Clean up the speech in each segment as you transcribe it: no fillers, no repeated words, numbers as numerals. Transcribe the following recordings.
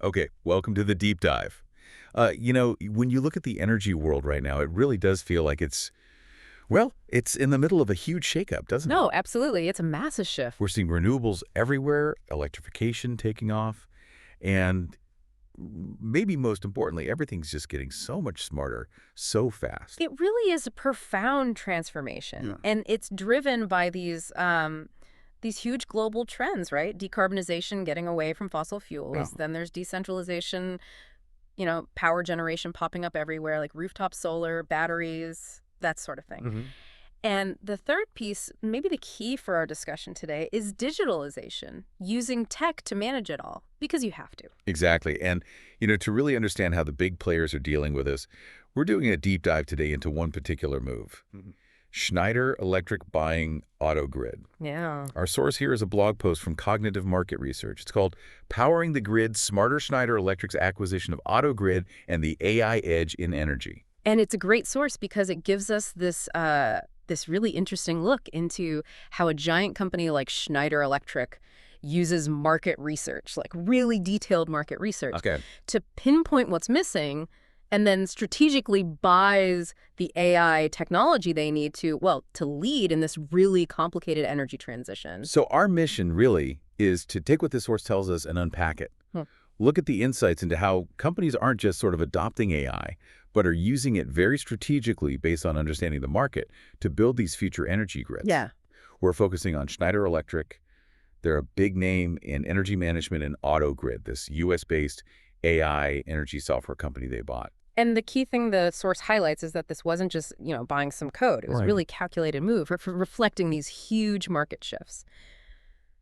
Okay, welcome to the deep dive. When you look at the energy world right now, it really does feel like it's in the middle of a huge shakeup, doesn't it? No, absolutely. It's a massive shift. We're seeing renewables everywhere, electrification taking off, and maybe most importantly, everything's just getting so much smarter so fast. It really is a profound transformation, Yeah. and it's driven by these huge global trends, right? Decarbonization, getting away from fossil fuels. Wow. Then there's decentralization, power generation popping up everywhere, like rooftop solar, batteries, that sort of thing. Hmm. And the third piece, maybe the key for our discussion today, is digitalization, using tech to manage it all, because you have to. Exactly. And to really understand how the big players are dealing with this, we're doing a deep dive today into one particular move. Schneider Electric buying AutoGrid. Yeah. Our source here is a blog post from Cognitive Market Research. It's called Powering the Grid, Smarter Schneider Electric's Acquisition of AutoGrid and the AI Edge in Energy. And it's a great source because it gives us this really interesting look into how a giant company like Schneider Electric uses market research, like really detailed market research, Okay. to pinpoint what's missing and then strategically buys the AI technology they need to lead in this really complicated energy transition. So our mission really is to take what this source tells us and unpack it. Hmm. Look at the insights into how companies aren't just sort of adopting AI, but are using it very strategically based on understanding the market to build these future energy grids. Yeah. We're focusing on Schneider Electric. They're a big name in energy management and AutoGrid, this U.S.-based AI energy software company they bought. And the key thing the source highlights is that this wasn't just, buying some code. It was a Right. really calculated move for reflecting these huge market shifts.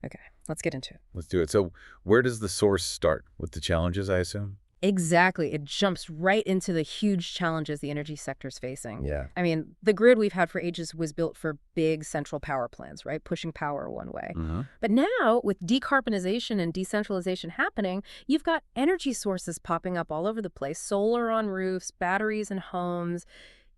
Okay, let's get into it. Let's do it. So where does the source start? With the challenges, I assume? Exactly. It jumps right into the huge challenges the energy sector is facing. Yeah. I mean, the grid we've had for ages was built for big central power plants, right? Pushing power one way. But now, with decarbonization and decentralization happening, you've got energy sources popping up all over the place. Solar on roofs, batteries in homes,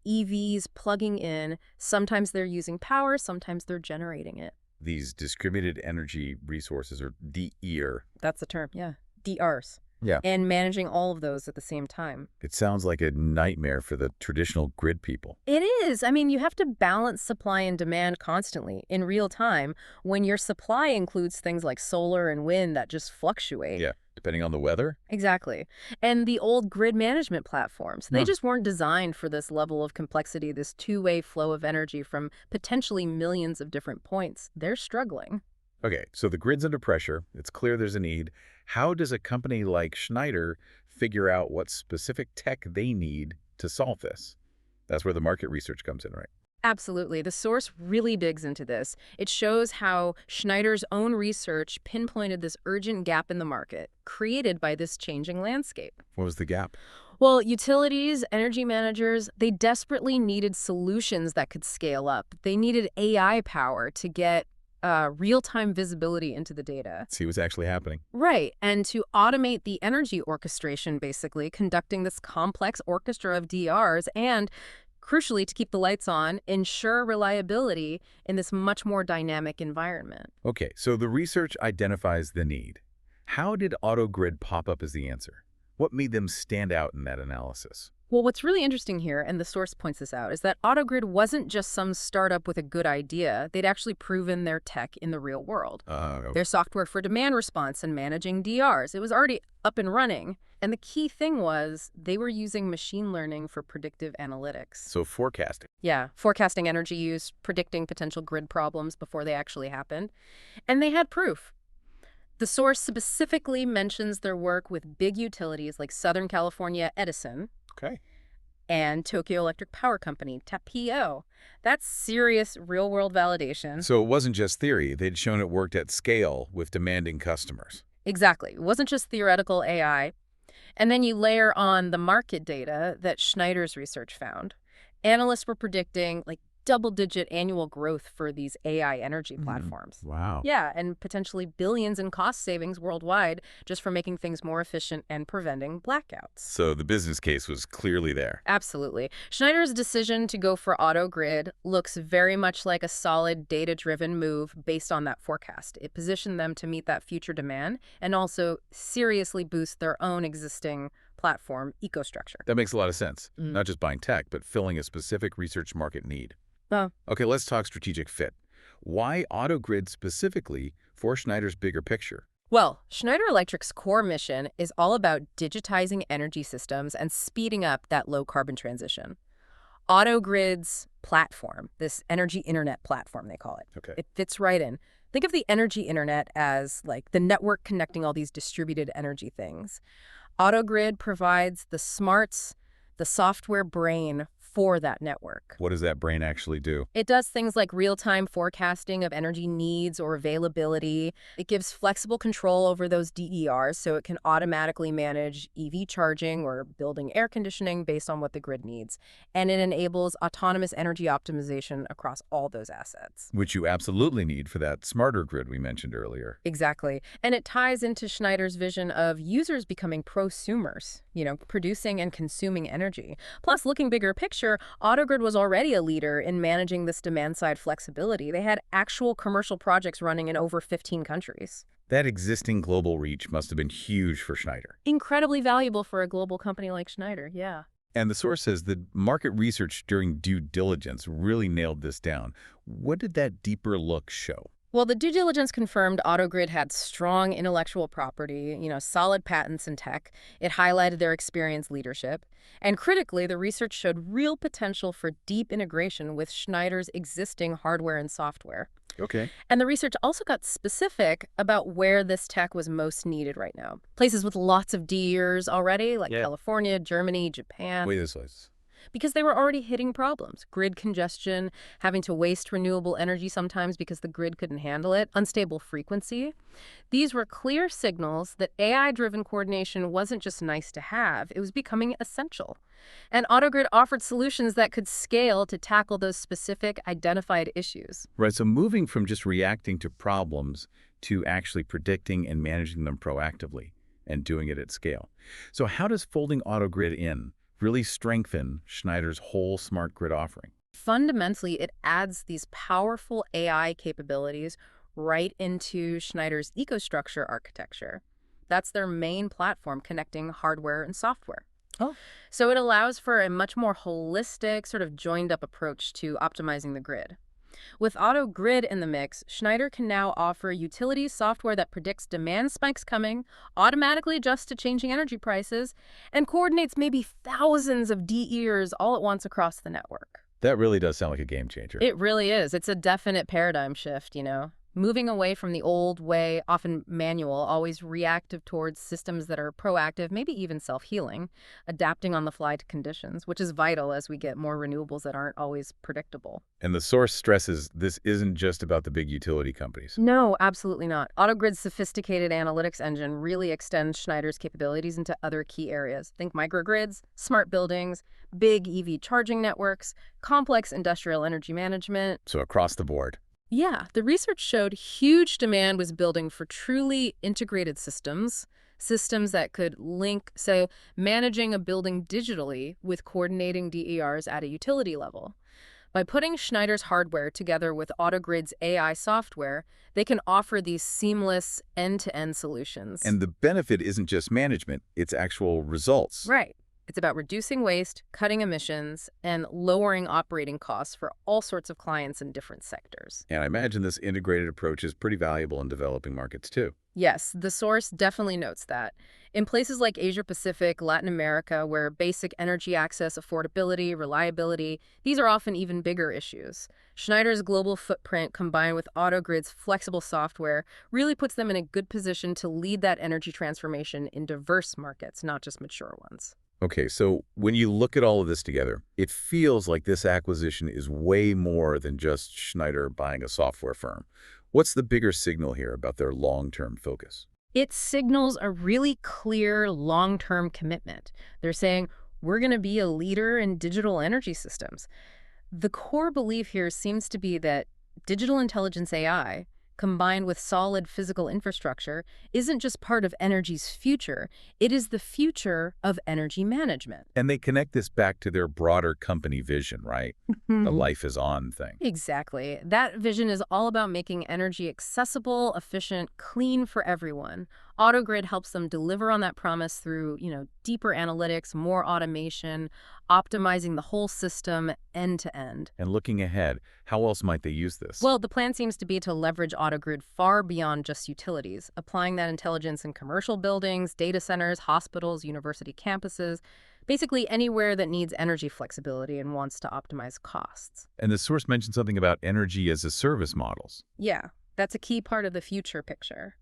EVs plugging in. Sometimes they're using power, sometimes they're generating it. These distributed energy resources, or DER. That's the term, yeah. DRs. Yeah. And managing all of those at the same time. It sounds like a nightmare for the traditional grid people. It is. I mean, you have to balance supply and demand constantly in real time when your supply includes things like solar and wind that just fluctuate. Yeah. Depending on the weather? Exactly. And the old grid management platforms, they Huh. just weren't designed for this level of complexity, this two-way flow of energy from potentially millions of different points. They're struggling. Okay, so the grid's under pressure. It's clear there's a need. How does a company like Schneider figure out what specific tech they need to solve this? That's where the market research comes in, right? Absolutely. The source really digs into this. It shows how Schneider's own research pinpointed this urgent gap in the market, created by this changing landscape. What was the gap? Well, utilities, energy managers, they desperately needed solutions that could scale up. They needed AI power to get real-time visibility into the data. See what's actually happening. Right, and to automate the energy orchestration, basically, conducting this complex orchestra of DRs and, crucially, to keep the lights on, ensure reliability in this much more dynamic environment. Okay, so the research identifies the need. How did AutoGrid pop up as the answer? What made them stand out in that analysis? Well, what's really interesting here, and the source points this out, is that AutoGrid wasn't just some startup with a good idea. They'd actually proven their tech in the real world. Their software for demand response and managing DRs, it was already up and running. And the key thing was they were using machine learning for predictive analytics. So forecasting. Yeah, forecasting energy use, predicting potential grid problems before they actually happened. And they had proof. The source specifically mentions their work with big utilities like Southern California Edison, Okay. and Tokyo Electric Power Company, TAPO. That's serious real-world validation. So it wasn't just theory. They'd shown it worked at scale with demanding customers. Exactly. It wasn't just theoretical AI. And then you layer on the market data that Schneider's research found. Analysts were predicting like double-digit annual growth for these AI energy platforms. Wow. Yeah, and potentially billions in cost savings worldwide just for making things more efficient and preventing blackouts. So the business case was clearly there. Absolutely. Schneider's decision to go for AutoGrid looks very much like a solid data-driven move based on that forecast. It positioned them to meet that future demand and also seriously boost their own existing platform ecostructure. That makes a lot of sense. Not just buying tech, but filling a specific research market need. Uh, Okay, let's talk strategic fit. Why AutoGrid specifically for Schneider's bigger picture? Well, Schneider Electric's core mission is all about digitizing energy systems and speeding up that low-carbon transition. AutoGrid's platform, this energy internet platform they call it, Okay. it fits right in. Think of the energy internet as like the network connecting all these distributed energy things. AutoGrid provides the smarts, the software brain for that network. What does that brain actually do? It does things like real-time forecasting of energy needs or availability. It gives flexible control over those DERs so it can automatically manage EV charging or building air conditioning based on what the grid needs. And it enables autonomous energy optimization across all those assets. Which you absolutely need for that smarter grid we mentioned earlier. Exactly. And it ties into Schneider's vision of users becoming prosumers, producing and consuming energy. Plus, looking bigger picture, AutoGrid was already a leader in managing this demand-side flexibility. They had actual commercial projects running in over 15 countries. That existing global reach must have been huge for Schneider. Incredibly valuable for a global company like Schneider, yeah. And the source says the market research during due diligence really nailed this down. What did that deeper look show? Well, the due diligence confirmed AutoGrid had strong intellectual property, solid patents and tech. It highlighted their experienced leadership. And critically, the research showed real potential for deep integration with Schneider's existing hardware and software. Okay. And the research also got specific about where this tech was most needed right now. Places with lots of DERs already, like California, Germany, Japan. Wait, this was... Because they were already hitting problems. Grid congestion, having to waste renewable energy sometimes because the grid couldn't handle it, unstable frequency. These were clear signals that AI-driven coordination wasn't just nice to have, it was becoming essential. And AutoGrid offered solutions that could scale to tackle those specific identified issues. Right, so moving from just reacting to problems to actually predicting and managing them proactively and doing it at scale. So how does folding AutoGrid in really strengthen Schneider's whole smart grid offering? Fundamentally, it adds these powerful AI capabilities right into Schneider's EcoStruxure architecture. That's their main platform connecting hardware and software. Oh. So it allows for a much more holistic, sort of joined-up approach to optimizing the grid. With AutoGrid in the mix, Schneider can now offer utilities software that predicts demand spikes coming, automatically adjusts to changing energy prices, and coordinates maybe thousands of DERs all at once across the network. That really does sound like a game changer. It really is. It's a definite paradigm shift, Moving away from the old way, often manual, always reactive towards systems that are proactive, maybe even self-healing, adapting on the fly to conditions, which is vital as we get more renewables that aren't always predictable. And the source stresses this isn't just about the big utility companies. No, absolutely not. AutoGrid's sophisticated analytics engine really extends Schneider's capabilities into other key areas. Think microgrids, smart buildings, big EV charging networks, complex industrial energy management. So across the board. Yeah, the research showed huge demand was building for truly integrated systems that could link, so managing a building digitally with coordinating DERs at a utility level. By putting Schneider's hardware together with AutoGrid's AI software, they can offer these seamless end-to-end solutions. And the benefit isn't just management, it's actual results. Right. It's about reducing waste, cutting emissions, and lowering operating costs for all sorts of clients in different sectors. And I imagine this integrated approach is pretty valuable in developing markets too. Yes, the source definitely notes that. In places like Asia-Pacific, Latin America, where basic energy access, affordability, reliability, these are often even bigger issues. Schneider's global footprint combined with AutoGrid's flexible software really puts them in a good position to lead that energy transformation in diverse markets, not just mature ones. Okay, so when you look at all of this together, it feels like this acquisition is way more than just Schneider buying a software firm. What's the bigger signal here about their long-term focus? It signals a really clear long-term commitment. They're saying, we're going to be a leader in digital energy systems. The core belief here seems to be that digital intelligence AI, combined with solid physical infrastructure, isn't just part of energy's future, it is the future of energy management. And they connect this back to their broader company vision, right? The life is on thing. Exactly. That vision is all about making energy accessible, efficient, clean for everyone. AutoGrid helps them deliver on that promise through, deeper analytics, more automation, optimizing the whole system end to end. And looking ahead, how else might they use this? Well, the plan seems to be to leverage AutoGrid far beyond just utilities, applying that intelligence in commercial buildings, data centers, hospitals, university campuses, basically anywhere that needs energy flexibility and wants to optimize costs. And the source mentioned something about energy as a service models. Yeah, that's a key part of the future picture.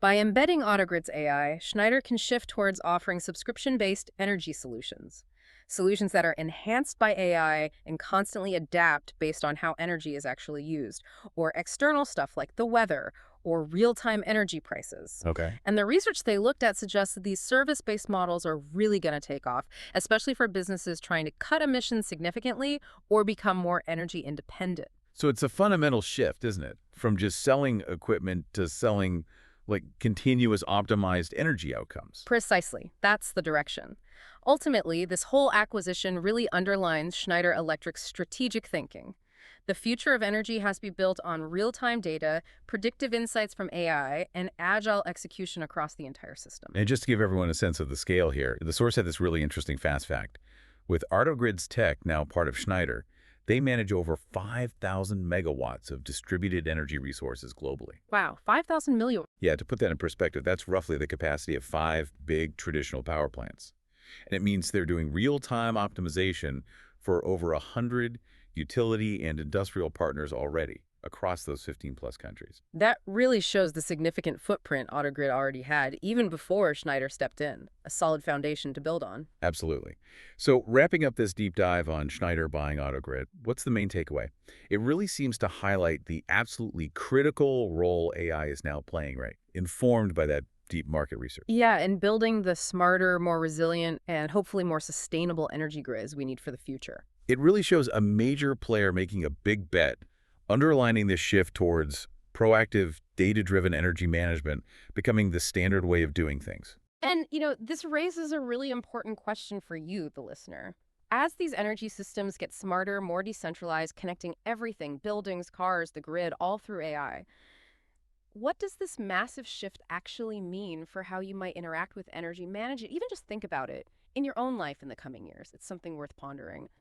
By embedding AutoGrid's AI, Schneider can shift towards offering subscription-based energy solutions. Solutions that are enhanced by AI and constantly adapt based on how energy is actually used, or external stuff like the weather or real-time energy prices. Okay. And the research they looked at suggests that these service-based models are really going to take off, especially for businesses trying to cut emissions significantly or become more energy independent. So it's a fundamental shift, isn't it? From just selling equipment to selling like continuous optimized energy outcomes. Precisely. That's the direction. Ultimately, this whole acquisition really underlines Schneider Electric's strategic thinking. The future of energy has to be built on real-time data, predictive insights from AI, and agile execution across the entire system. And just to give everyone a sense of the scale here, the source had this really interesting fast fact. With AutoGrid's tech now part of Schneider, they manage over 5,000 megawatts of distributed energy resources globally. Wow, 5,000 million. Yeah, to put that in perspective, that's roughly the capacity of 5 big traditional power plants. And it means they're doing real-time optimization for over 100 utility and industrial partners already across those 15-plus countries. That really shows the significant footprint AutoGrid already had, even before Schneider stepped in, a solid foundation to build on. Absolutely. So wrapping up this deep dive on Schneider buying AutoGrid, what's the main takeaway? It really seems to highlight the absolutely critical role AI is now playing, right? Informed by that deep market research. Yeah, and building the smarter, more resilient, and hopefully more sustainable energy grids we need for the future. It really shows a major player making a big bet, underlining this shift towards proactive, data-driven energy management becoming the standard way of doing things. And, this raises a really important question for you, the listener. As these energy systems get smarter, more decentralized, connecting everything, buildings, cars, the grid, all through AI, what does this massive shift actually mean for how you might interact with energy, manage it, even just think about it in your own life in the coming years? It's something worth pondering.